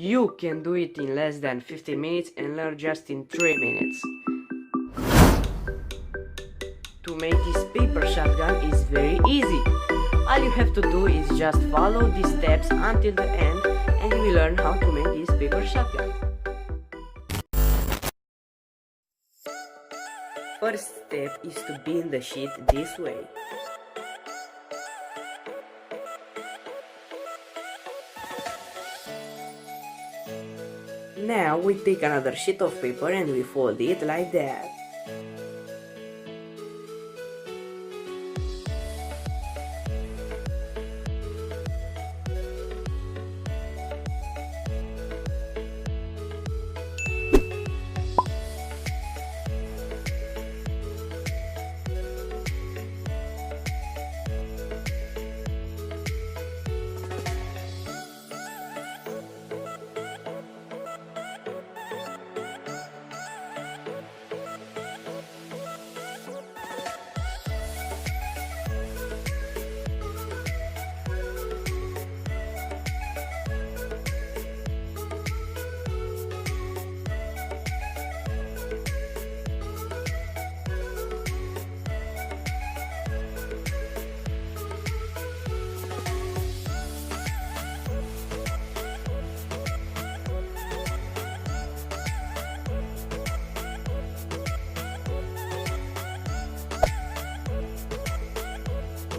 You can do it in less than 15 minutes and learn just in 3 minutes. To make this paper shotgun is very easy. All you have to do is just follow these steps until the end and you will learn how to make this paper shotgun. First step is to bend the sheet this way. Now we take another sheet of paper and we fold it like that.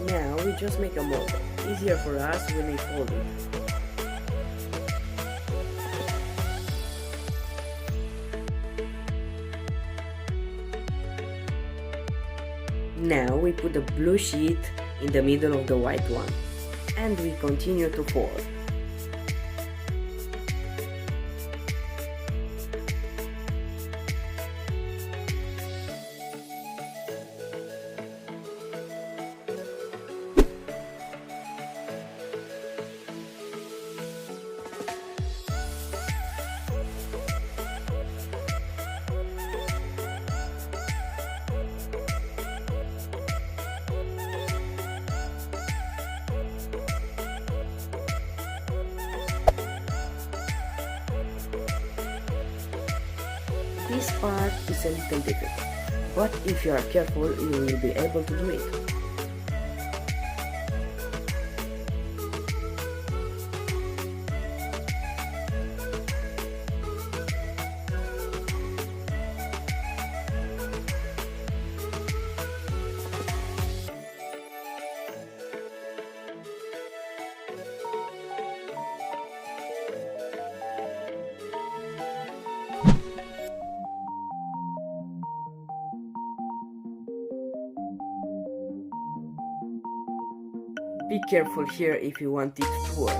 Now we just make a mold. Easier for us when we fold it. Now we put the blue sheet in the middle of the white one and we continue to fold. This part is a little difficult, but if you are careful, you will be able to do it. Be careful here if you want it to work.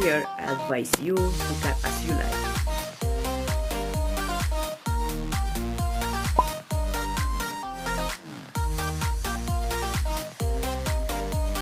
here I advise you to type as you like.